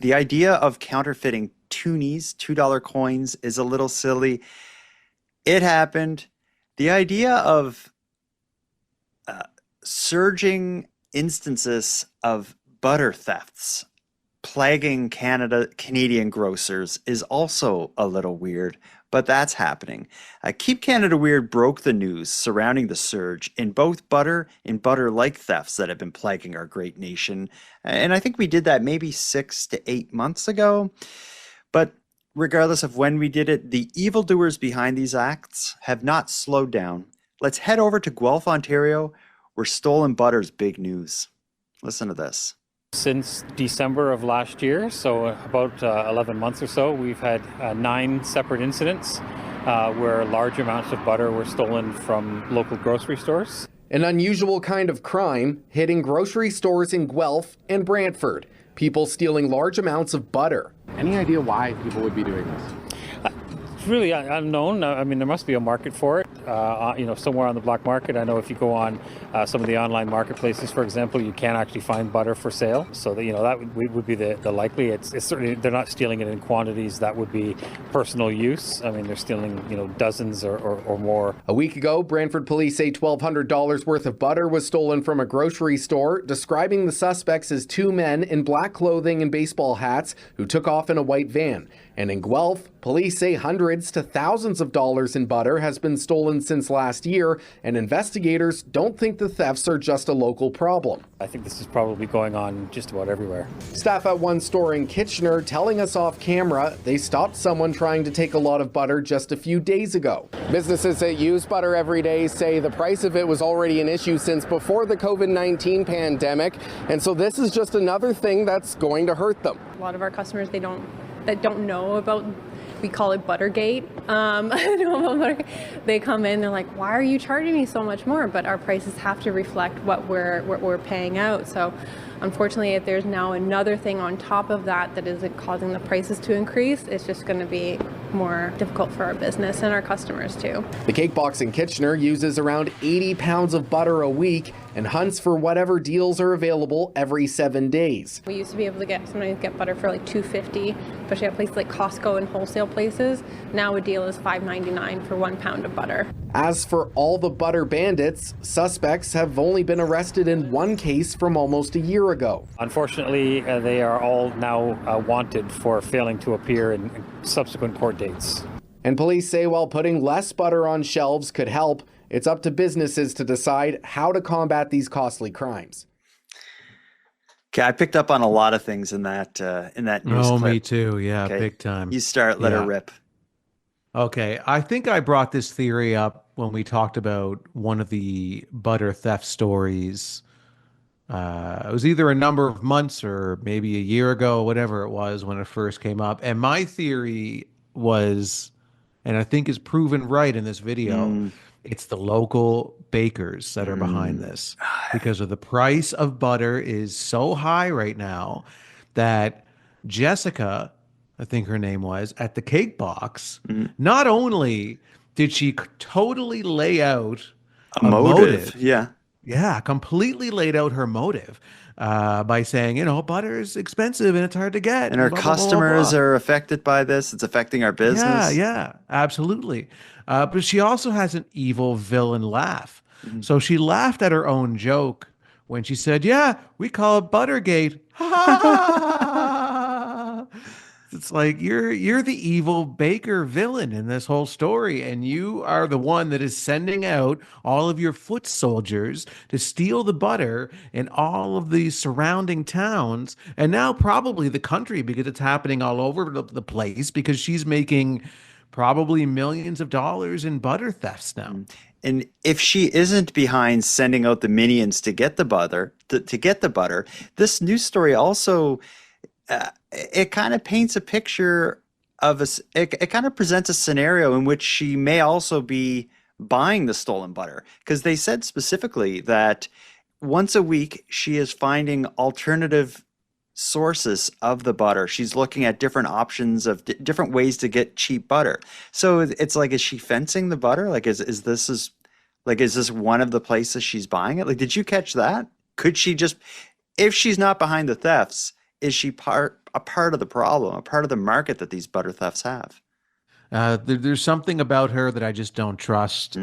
The idea of counterfeiting toonies, $2 coins, is a little silly. It happened. The idea of surging instances of butter thefts plaguing Canadian grocers is also a little weird, but that's happening. Keep Canada Weird broke the news surrounding the surge in both butter and butter-like thefts that have been plaguing our great nation. And I think we did that maybe 6 to 8 months ago. But regardless of when we did it, the evildoers behind these acts have not slowed down. Let's head over to Guelph, Ontario, where stolen butter's big news. Listen to this. Since December of last year, so about 11 months or so, we've had 9 separate incidents where large amounts of butter were stolen from local grocery stores. An unusual kind of crime hitting grocery stores in Guelph and Brantford. People stealing large amounts of butter. Any idea why people would be doing this? It's really unknown. I mean, there must be a market for it, somewhere on the black market. I know if you go on some of the online marketplaces, for example, you can actually find butter for sale. So that would be the likely. It's certainly, they're not stealing it in quantities that would be personal use. I mean, they're stealing dozens or more. A week ago, Brantford police say $1,200 worth of butter was stolen from a grocery store, describing the suspects as 2 men in black clothing and baseball hats who took off in a white van. And in Guelph, police say hundreds to thousands of dollars in butter has been stolen since last year, and investigators don't think the thefts are just a local problem. I think this is probably going on just about everywhere. Staff at one store in Kitchener telling us off camera they stopped someone trying to take a lot of butter just a few days ago. Businesses that use butter every day say the price of it was already an issue since before the COVID-19 pandemic, and so this is just another thing that's going to hurt them. A lot of our customers, that don't know about, we call it Buttergate. They come in, they're like, why are you charging me so much more? But our prices have to reflect what we're paying out. So unfortunately, if there's now another thing on top of that is causing the prices to increase, it's just going to be more difficult for our business and our customers too. The cake box in Kitchener uses around 80 pounds of butter a week and hunts for whatever deals are available every 7 days. We used to be able to sometimes get butter for like $2.50, especially at places like Costco and wholesale places. Now a deal is $5.99 for 1 pound of butter. As for all the butter bandits, suspects have only been arrested in one case from almost a year ago. Unfortunately, they are all now wanted for failing to appear in subsequent court dates. And police say while putting less butter on shelves could help, it's up to businesses to decide how to combat these costly crimes. Okay, I picked up on a lot of things in that news clip. Me too. Yeah, Okay. big time. You start, let her rip. Okay, I think I brought this theory up when we talked about one of the butter theft stories. It was either a number of months or maybe a year ago, whatever it was when it first came up. And my theory was, and I think is proven right in this video, it's the local bakers that are behind this, because of the price of butter is so high right now that Jessica, I think her name was, at the cake box, not only did she totally lay out a motive. Yeah, completely laid out her motive by saying, butter is expensive and it's hard to get. And our blah, blah, blah, customers blah. are affected by this. It's affecting our business. Yeah, absolutely. But she also has an evil villain laugh. So she laughed at her own joke when she said, yeah, we call it Buttergate. It's like you're the evil baker villain in this whole story, and you are the one that is sending out all of your foot soldiers to steal the butter in all of the surrounding towns, and now probably the country, because it's happening all over the place, because she's making probably millions of dollars in butter thefts now. And if she isn't behind sending out the minions to get the butter, this news story also it kind of paints a picture of it kind of presents a scenario in which she may also be buying the stolen butter, because they said specifically that once a week she is finding alternative sources of the butter. She's looking at different options of different ways to get cheap butter. So it's like, is she fencing the butter? Like, is this one of the places she's buying it? Like, did you catch that? Could she just, if she's not behind the thefts, is she a part of the problem, a part of the market that these butter thefts have? There's something about her that I just don't trust.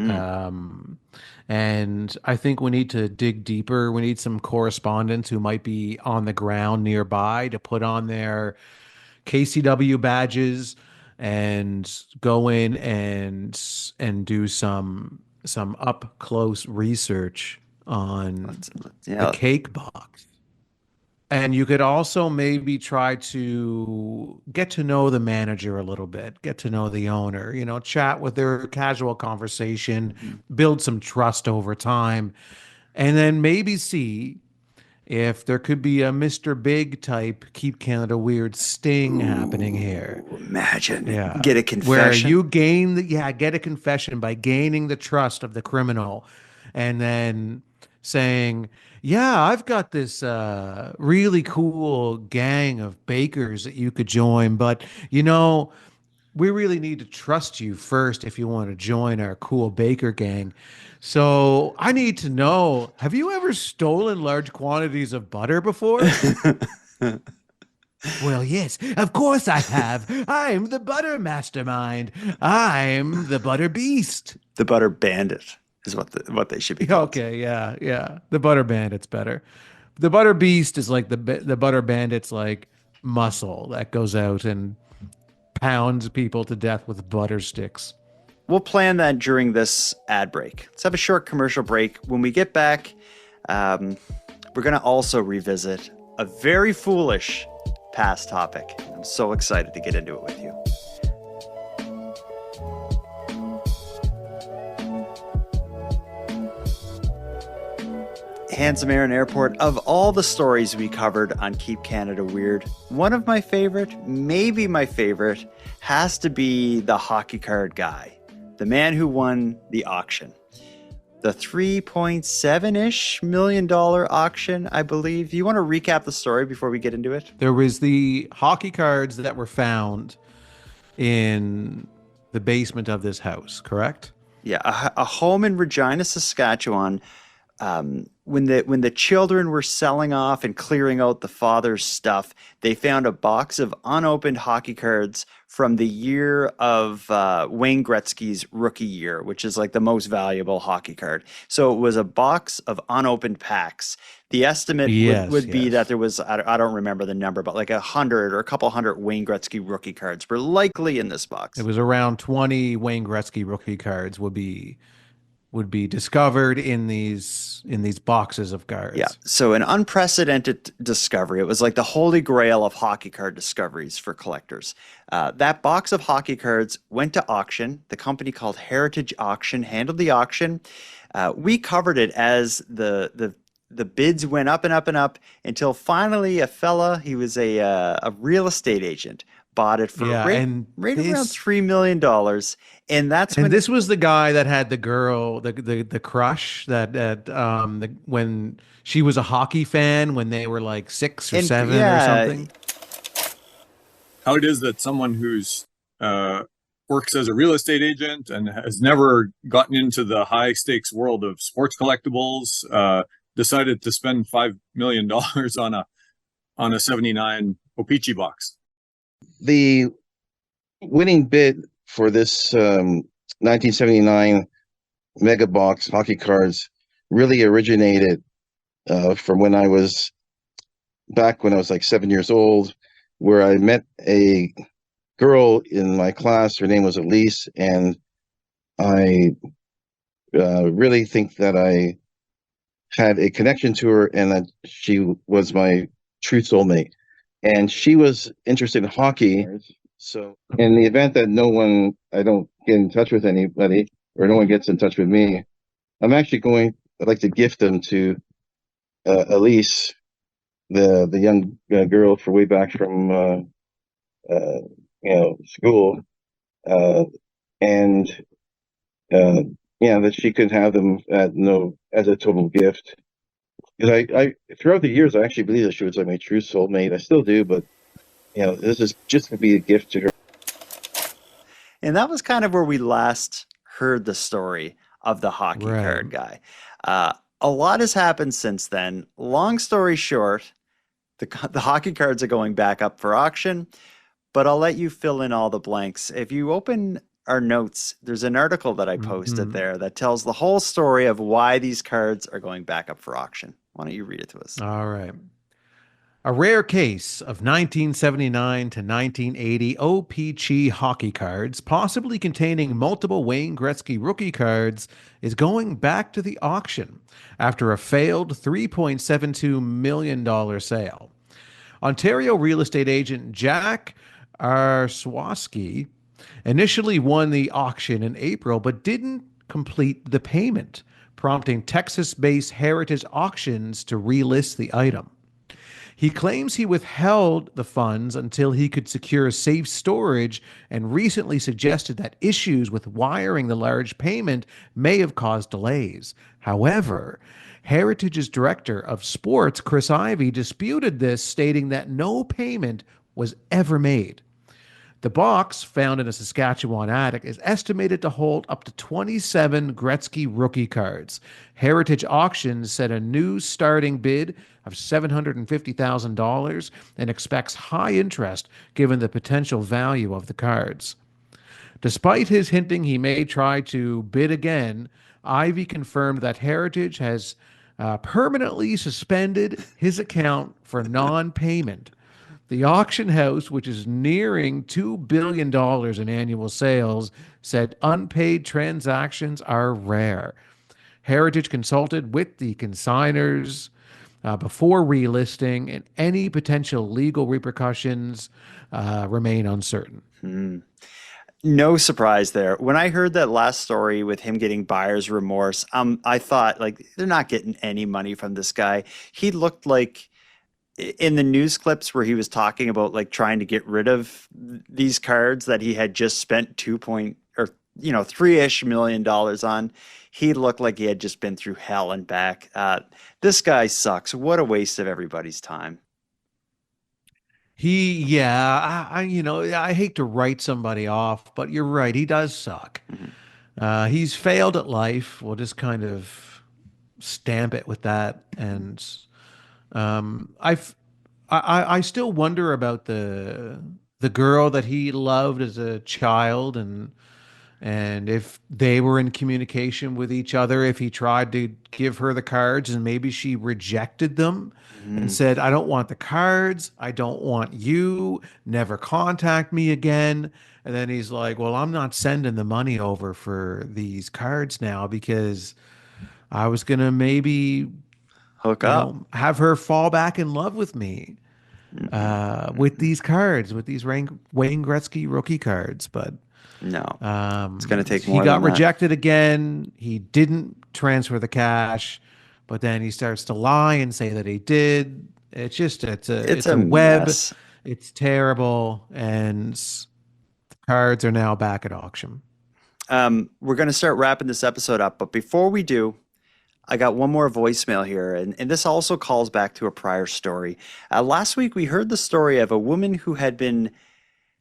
And I think we need to dig deeper. We need some correspondents who might be on the ground nearby to put on their KCW badges and go in and do some up close research on the cake box. And you could also maybe try to get to know the manager a little bit, get to know the owner, chat with their casual conversation, build some trust over time, and then maybe see if there could be a Mr. Big type Keep Canada Weird sting happening here. Imagine. Yeah. Get a confession. Where you get a confession by gaining the trust of the criminal and then saying, yeah, I've got this really cool gang of bakers that you could join, but we really need to trust you first if you want to join our cool baker gang. So I need to know, have you ever stolen large quantities of butter before? Well, yes, of course I have. I'm the butter mastermind. I'm the butter beast. The butter bandit is what they should be called. Okay, yeah. The butter bandit's better. The butter beast is like the butter bandit's like muscle that goes out and pounds people to death with butter sticks. We'll plan that during this ad break. Let's have a short commercial break. When we get back, we're going to also revisit a very foolish past topic. I'm so excited to get into it with you. Handsome Aaron Airport, of all the stories we covered on Keep Canada Weird, one of my favorite, maybe my favorite, has to be the hockey card guy, the man who won the auction. The $3.7-ish million auction, I believe. You want to recap the story before we get into it? There was the hockey cards that were found in the basement of this house, correct? Yeah, a home in Regina, Saskatchewan. When the children were selling off and clearing out the father's stuff, they found a box of unopened hockey cards from the year of Wayne Gretzky's rookie year, which is like the most valuable hockey card. So it was a box of unopened packs. The estimate would be that there was, I don't remember the number, but like 100 or a couple hundred Wayne Gretzky rookie cards were likely in this box. It was around 20 Wayne Gretzky rookie cards would be discovered in these boxes of cards. Yeah. So an unprecedented discovery. It was like the holy grail of hockey card discoveries for collectors. That box of hockey cards went to auction. The company called Heritage Auction handled the auction. We covered it as the bids went up and up and up until finally a fella, he was a real estate agent, bought it for right around $3 million. And that's when this was the guy that had the girl, the crush that when she was a hockey fan when they were like 6 or 7 or something. How it is that someone who's works as a real estate agent and has never gotten into the high stakes world of sports collectibles decided to spend $5 million on a 79 O-Pee-Chee box. The winning bid for this 1979 mega box hockey cards really originated from when I was like 7 years old, where I met a girl in my class. Her name was Elise, and I really think that I had a connection to her and that she was my true soulmate. And she was interested in hockey. So in the event that I don't get in touch with anybody, or no one gets in touch with me, I'd like to gift them to Elise, the young girl for way back from school, and that she could have them as a total gift. Because I throughout the years, I actually believe that she was like my true soulmate. I still do, but this is just going to be a gift to her. And that was kind of where we last heard the story of the hockey card guy. A lot has happened since then. Long story short, the hockey cards are going back up for auction, but I'll let you fill in all the blanks. If you open our notes, there's an article that I posted there that tells the whole story of why these cards are going back up for auction. Why don't you read it to us? All right. A rare case of 1979 to 1980 O-Pee-Chee hockey cards, possibly containing multiple Wayne Gretzky rookie cards, is going back to the auction after a failed $3.72 million sale. Ontario real estate agent Jack Arswowski initially won the auction in April, but didn't complete the payment, prompting Texas-based Heritage Auctions to relist the item. He claims he withheld the funds until he could secure safe storage and recently suggested that issues with wiring the large payment may have caused delays. However, Heritage's director of sports, Chris Ivey, disputed this, stating that no payment was ever made. The box, found in a Saskatchewan attic, is estimated to hold up to 27 Gretzky rookie cards. Heritage Auctions set a new starting bid of $750,000 and expects high interest given the potential value of the cards. Despite his hinting he may try to bid again, Ivey confirmed that Heritage has permanently suspended his account for non-payment. The auction house, which is nearing $2 billion in annual sales, said unpaid transactions are rare. Heritage consulted with the consigners before relisting, and any potential legal repercussions remain uncertain. No surprise there. When I heard that last story with him getting buyer's remorse, I thought, like, they're not getting any money from this guy. He looked like in the news clips where he was talking about like trying to get rid of these cards that he had just spent 3-ish million dollars on. He looked like he had just been through hell and back. This guy sucks. What a waste of everybody's time. I hate to write somebody off, but you're right. He does suck. He's failed at life. We'll just kind of stamp it with that. And I still wonder about the girl that he loved as a child, and if they were in communication with each other, if he tried to give her the cards and maybe she rejected them and said, I don't want the cards, I don't want you, never contact me again. And then he's like, well, I'm not sending the money over for these cards now because I was going to maybe have her fall back in love with me with these cards, with these Wayne Gretzky rookie cards. But no, it's going to take more. He got rejected again. He didn't transfer the cash, but then he starts to lie and say that he did. It's a web. Mess. It's terrible, and the cards are now back at auction. We're going to start wrapping this episode up, but before we do, I got one more voicemail here, and this also calls back to a prior story. Last week, we heard the story of a woman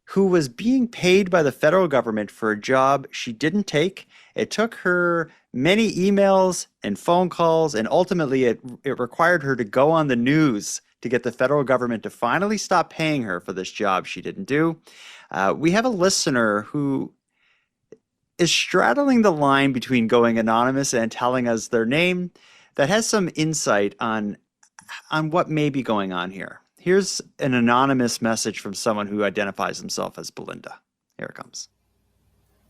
who was being paid by the federal government for a job she didn't take. It took her many emails and phone calls, and ultimately it required her to go on the news to get the federal government to finally stop paying her for this job she didn't do. We have a listener who is straddling the line between going anonymous and telling us their name that has some insight on what may be going on here. Here's an anonymous message from someone who identifies himself as Belinda. Here it comes.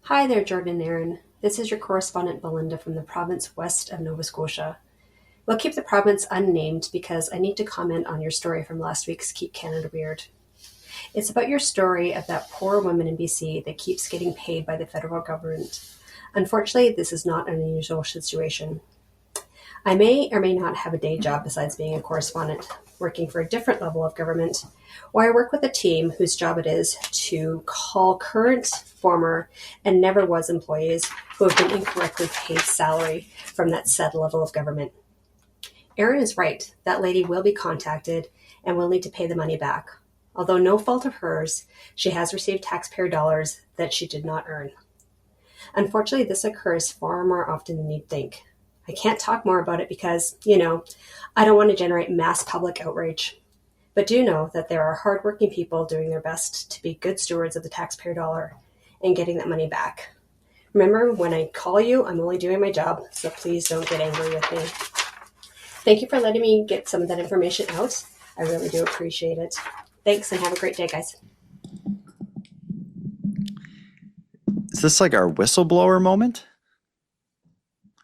Hi there, Jordan and Aaron. This is your correspondent Belinda from the province west of Nova Scotia. We'll keep the province unnamed because I need to comment on your story from last week's Keep Canada Weird. It's about your story of that poor woman in BC that keeps getting paid by the federal government. Unfortunately, this is not an unusual situation. I may or may not have a day job besides being a correspondent, working for a different level of government, where I work with a team whose job it is to call current, former, and never was employees who have been incorrectly paid salary from that said level of government. Aaron is right. That lady will be contacted and will need to pay the money back. Although no fault of hers, she has received taxpayer dollars that she did not earn. Unfortunately, this occurs far more often than you'd think. I can't talk more about it because, I don't want to generate mass public outrage. But do know that there are hardworking people doing their best to be good stewards of the taxpayer dollar and getting that money back. Remember, when I call you, I'm only doing my job, so please don't get angry with me. Thank you for letting me get some of that information out. I really do appreciate it. Thanks, and have a great day, guys. Is this like our whistleblower moment?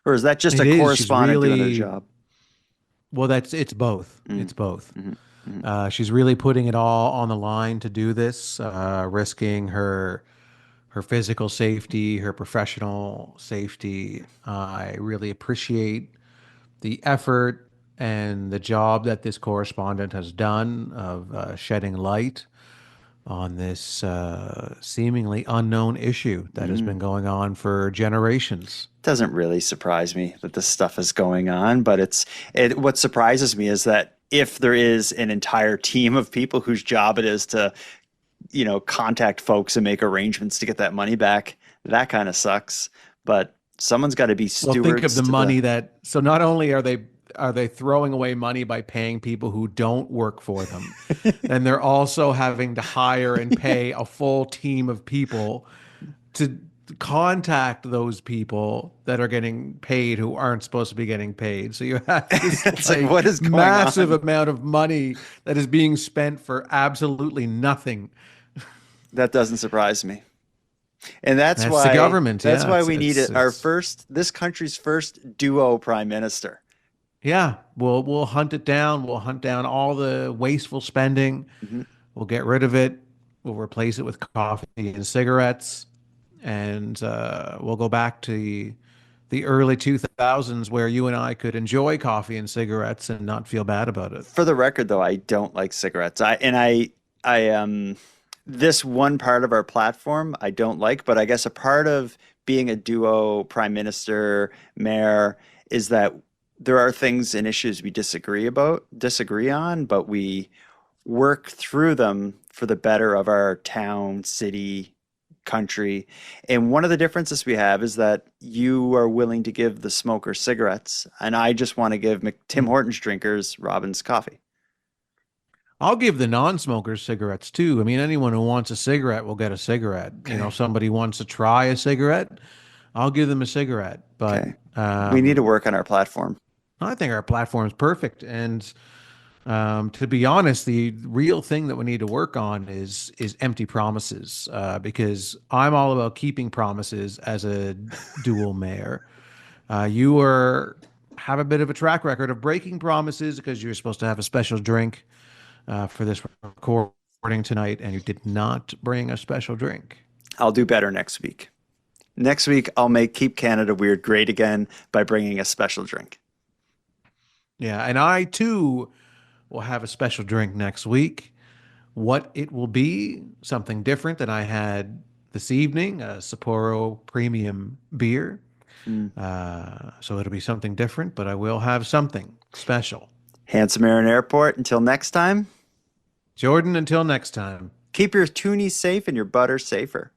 Or is that just a correspondent doing their job? Well, it's both. It's both. She's really putting it all on the line to do this, risking her physical safety, her professional safety. I really appreciate the effort and the job that this correspondent has done of shedding light on this seemingly unknown issue that has been going on for generations. Doesn't really surprise me that this stuff is going on, but what surprises me is that if there is an entire team of people whose job it is to, contact folks and make arrangements to get that money back, that kind of sucks. But someone's got to be stewards. Well, think of the money so not only are they throwing away money by paying people who don't work for them, and they're also having to hire and pay a full team of people contact those people that are getting paid who aren't supposed to be getting paid. So you have this It's like, what is going massive on? amount of money that is being spent for absolutely nothing. That doesn't surprise me. And that's That's why the government. That's Yeah, why it's- we need it's- this country's first duo prime minister. Yeah, we'll hunt it down. We'll hunt down all the wasteful spending. Mm-hmm. We'll get rid of it. We'll replace it with coffee and cigarettes, and we'll go back to the early 2000s where you and I could enjoy coffee and cigarettes and not feel bad about it. For the record, though, I don't like cigarettes. I this one part of our platform I don't like, but I guess a part of being a duo prime minister, mayor, is that there are things and issues we disagree on, but we work through them for the better of our town, city, country. And one of the differences we have is that you are willing to give the smokers cigarettes, and I just want to give Tim Hortons drinkers Robin's coffee. I'll give the non-smokers cigarettes too. I mean, anyone who wants a cigarette will get a cigarette. You know, somebody wants to try a cigarette, I'll give them a cigarette. But we need to work on our platform. I think our platform is perfect. And to be honest, the real thing that we need to work on is empty promises, because I'm all about keeping promises as a dual mayor. You have a bit of a track record of breaking promises because you were supposed to have a special drink for this recording tonight, and you did not bring a special drink. I'll do better next week. Next week, I'll make Keep Canada Weird great again by bringing a special drink. Yeah, and I too will have a special drink next week. What it will be, something different than I had this evening, a Sapporo premium beer. So it'll be something different, but I will have something special. Handsome Aaron Airport, until next time. Jordan, until next time. Keep your toonies safe and your butter safer.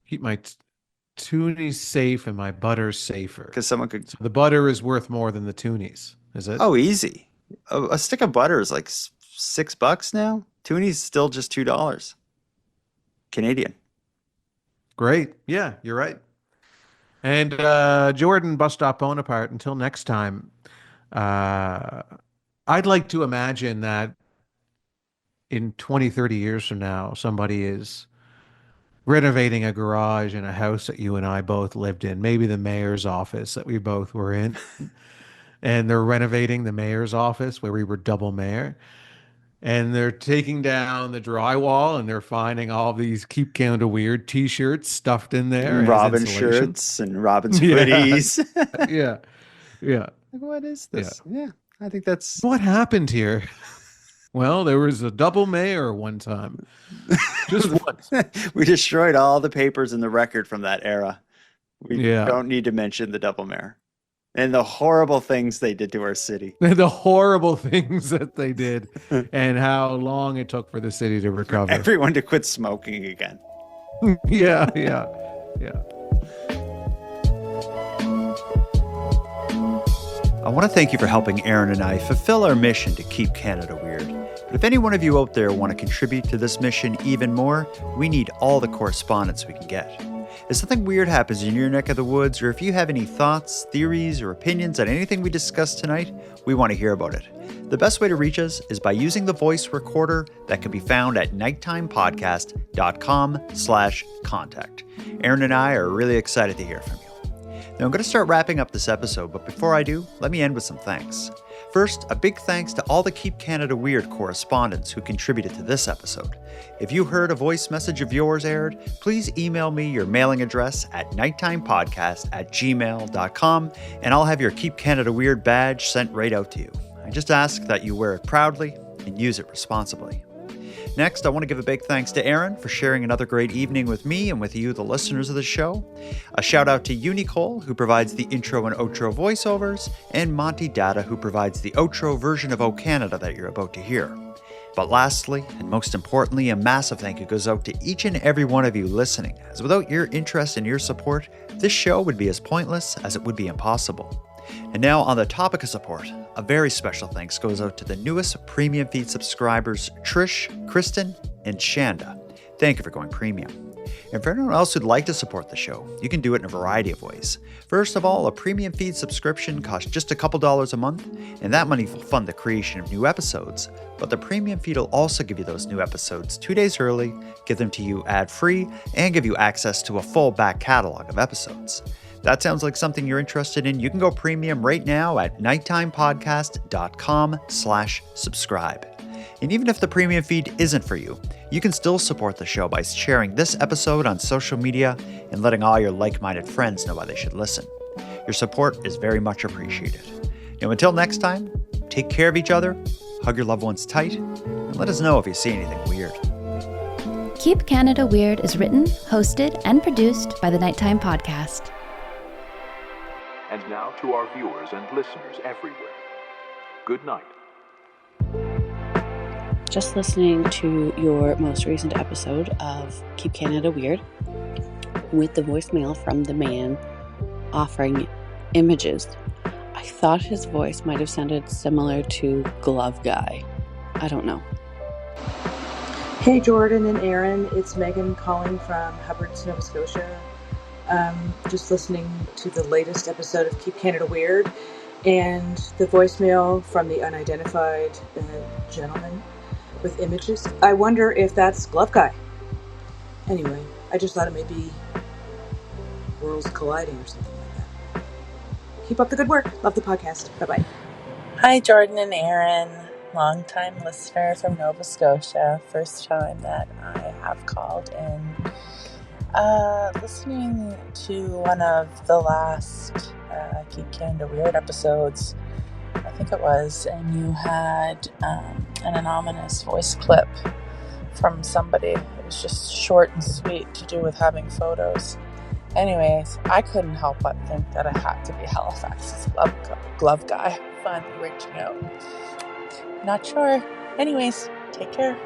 Keep my toonies safe and my butter safer. Because someone could... So the butter is worth more than the toonies, is it? Oh, easy. A stick of butter is like $6 now. Toonies still just $2. Canadian. Great. Yeah, you're right. And Jordan, Bus Stop Bonaparte, until next time, I'd like to imagine that in 20, 30 years from now, somebody is renovating a garage in a house that you and I both lived in, maybe the mayor's office that we both were in. And they're renovating the mayor's office where we were double mayor. And they're taking down the drywall and they're finding all these Keep Canada Weird t-shirts stuffed in there. Robin shirts and Robin's hoodies. Yeah. What is this? Yeah, I think that's... What happened here? Well, there was a double mayor one time. Just once. We destroyed all the papers in the record from that era. We Yeah. don't need to mention the double mayor. And the horrible things they did to our city. The horrible things that they did and how long it took for the city to recover. Everyone to quit smoking again. Yeah. I want to thank you for helping Aaron and I fulfill our mission to keep Canada weird. But if any one of you out there want to contribute to this mission even more, we need all the correspondence we can get. If something weird happens in your neck of the woods, or if you have any thoughts, theories, or opinions on anything we discussed tonight, we want to hear about it. The best way to reach us is by using the voice recorder that can be found at nighttimepodcast.com/contact. Aaron and I are really excited to hear from you. Now I'm going to start wrapping up this episode, but before I do, let me end with some thanks. First, a big thanks to all the Keep Canada Weird correspondents who contributed to this episode. If you heard a voice message of yours aired, please email me your mailing address at nighttimepodcast@gmail.com, and I'll have your Keep Canada Weird badge sent right out to you. I just ask that you wear it proudly and use it responsibly. Next, I want to give a big thanks to Aaron for sharing another great evening with me and with you, the listeners of the show. A shout out to Unicole, who provides the intro and outro voiceovers, and Monty Data, who provides the outro version of O Canada that you're about to hear. But lastly, and most importantly, a massive thank you goes out to each and every one of you listening, as without your interest and your support, this show would be as pointless as it would be impossible. And now, on the topic of support, a very special thanks goes out to the newest premium feed subscribers, Trish, Kristen, and Shanda. Thank you for going premium. And for anyone else who'd like to support the show, you can do it in a variety of ways. First of all, a premium feed subscription costs just a couple dollars a month, and that money will fund the creation of new episodes. But the premium feed will also give you those new episodes 2 days early, give them to you ad-free, and give you access to a full back catalog of episodes. That sounds like something you're interested in. You can go premium right now at nighttimepodcast.com/subscribe. And even if the premium feed isn't for you, you can still support the show by sharing this episode on social media and letting all your like-minded friends know why they should listen. Your support is very much appreciated. Now until next time, take care of each other, hug your loved ones tight, and let us know if you see anything weird. Keep Canada Weird is written, hosted, and produced by the Nighttime Podcast. And now to our viewers and listeners everywhere. Good night. Just listening to your most recent episode of Keep Canada Weird with the voicemail from the man offering images. I thought his voice might have sounded similar to Glove Guy. I don't know. Hey Jordan and Aaron, it's Megan calling from Hubbard, Nova Scotia. Just listening to the latest episode of Keep Canada Weird and the voicemail from the unidentified gentleman with images. I wonder if that's Glove Guy. Anyway, I just thought it may be worlds colliding or something like that. Keep up the good work. Love the podcast. Bye-bye. Hi, Jordan and Aaron. Long-time listener from Nova Scotia. First time that I have called in. Listening to one of the last Keep Canada Weird episodes, I think it was, and you had an anonymous voice clip from somebody. It was just short and sweet, to do with having photos. Anyways, I couldn't help but think that I had to be Halifax's glove guy. Fun reaching out. Not sure. Anyways, take care.